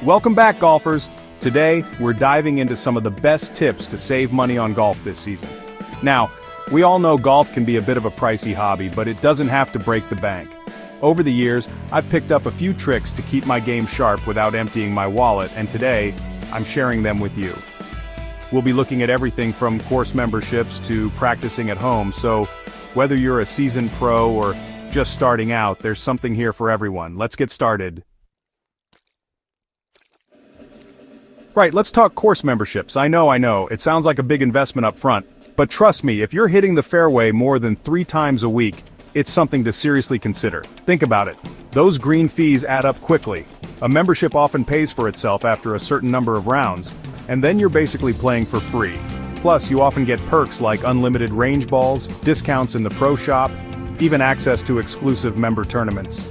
Welcome back, golfers! Today, we're diving into some of the best tips to save money on golf this season. Now, we all know golf can be a bit of a pricey hobby, but it doesn't have to break the bank. Over the years, I've picked up a few tricks to keep my game sharp without emptying my wallet, and today, I'm sharing them with you. We'll be looking at everything from course memberships to practicing at home, so whether you're a seasoned pro or just starting out, there's something here for everyone. Let's get started. Right, let's talk course memberships. I know, it sounds like a big investment up front, but trust me, if you're hitting the fairway more than 3 times a week, it's something to seriously consider. Think about it. Those green fees add up quickly. A membership often pays for itself after a certain number of rounds, and then you're basically playing for free. Plus, you often get perks like unlimited range balls, discounts in the pro shop, even access to exclusive member tournaments.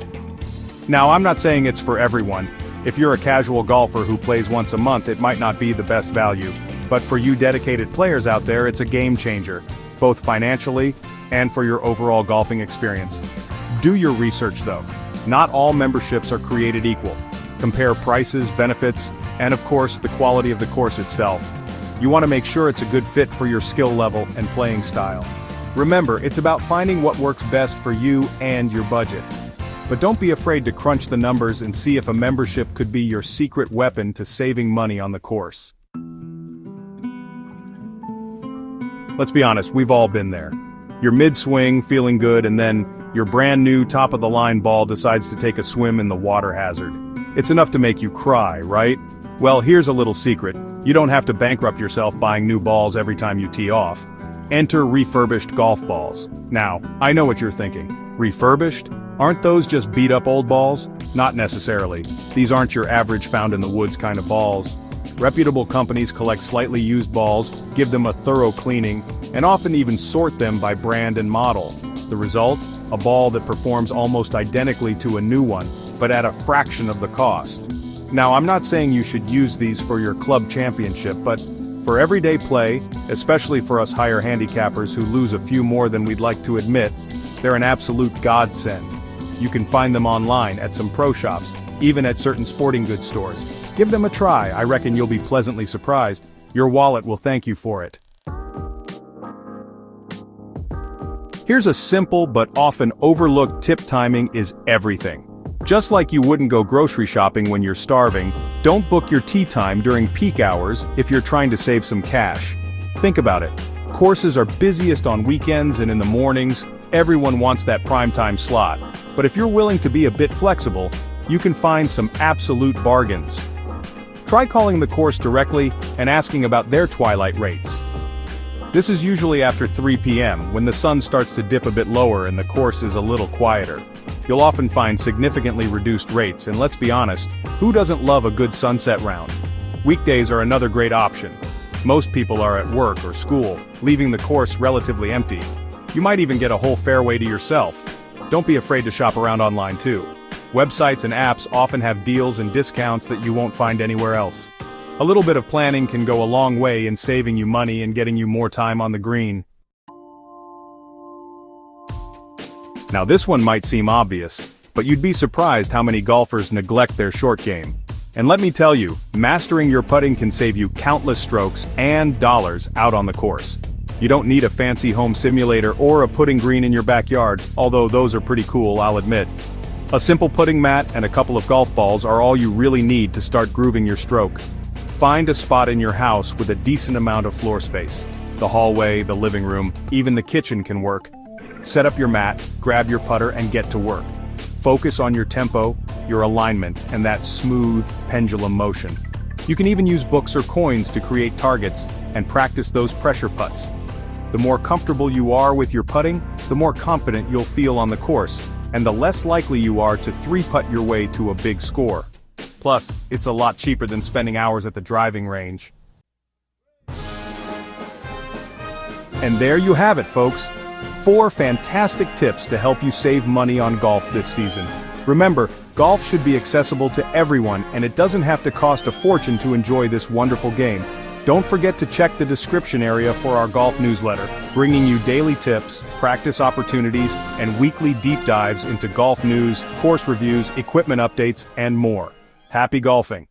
Now, I'm not saying it's for everyone. If you're a casual golfer who plays once a month, it might not be the best value. But for you dedicated players out there, it's a game changer, both financially and for your overall golfing experience. Do your research though. Not all memberships are created equal. Compare prices, benefits, and of course, the quality of the course itself. You want to make sure it's a good fit for your skill level and playing style. Remember, it's about finding what works best for you and your budget. But don't be afraid to crunch the numbers and see if a membership could be your secret weapon to saving money on the course. Let's be honest, we've all been there. You're mid-swing, feeling good, and then your brand new top-of-the-line ball decides to take a swim in the water hazard. It's enough to make you cry, right? Well, here's a little secret. You don't have to bankrupt yourself buying new balls every time you tee off. Enter refurbished golf balls. Now, I know what you're thinking. Refurbished? Aren't those just beat-up old balls? Not necessarily. These aren't your average found-in-the-woods kind of balls. Reputable companies collect slightly used balls, give them a thorough cleaning, and often even sort them by brand and model. The result? A ball that performs almost identically to a new one, but at a fraction of the cost. Now, I'm not saying you should use these for your club championship, but for everyday play, especially for us higher handicappers who lose a few more than we'd like to admit, they're an absolute godsend. You can find them online at some pro shops, even at certain sporting goods stores. Give them a try, I reckon you'll be pleasantly surprised. Your wallet will thank you for it. Here's a simple but often overlooked tip: timing is everything. Just like you wouldn't go grocery shopping when you're starving, don't book your tee time during peak hours if you're trying to save some cash. Think about it. Courses are busiest on weekends and in the mornings. Everyone wants that primetime slot. But if you're willing to be a bit flexible, you can find some absolute bargains. Try calling the course directly and asking about their twilight rates. This is usually after 3 p.m., when the sun starts to dip a bit lower and the course is a little quieter. You'll often find significantly reduced rates, and let's be honest, who doesn't love a good sunset round? Weekdays are another great option. Most people are at work or school, leaving the course relatively empty. You might even get a whole fairway to yourself. Don't be afraid to shop around online too. Websites and apps often have deals and discounts that you won't find anywhere else. A little bit of planning can go a long way in saving you money and getting you more time on the green. Now this one might seem obvious, but you'd be surprised how many golfers neglect their short game. And let me tell you, mastering your putting can save you countless strokes and dollars out on the course. You don't need a fancy home simulator or a putting green in your backyard, although those are pretty cool, I'll admit. A simple putting mat and a couple of golf balls are all you really need to start grooving your stroke. Find a spot in your house with a decent amount of floor space. The hallway, the living room, even the kitchen can work. Set up your mat, grab your putter, and get to work. Focus on your tempo, your alignment, and that smooth, pendulum motion. You can even use books or coins to create targets and practice those pressure putts. The more comfortable you are with your putting, the more confident you'll feel on the course, and the less likely you are to 3-putt your way to a big score. Plus, it's a lot cheaper than spending hours at the driving range. And there you have it, folks. 4 fantastic tips to help you save money on golf this season. Remember, golf should be accessible to everyone, and it doesn't have to cost a fortune to enjoy this wonderful game. Don't forget to check the description area for our golf newsletter, bringing you daily tips, practice opportunities, and weekly deep dives into golf news, course reviews, equipment updates, and more. Happy golfing!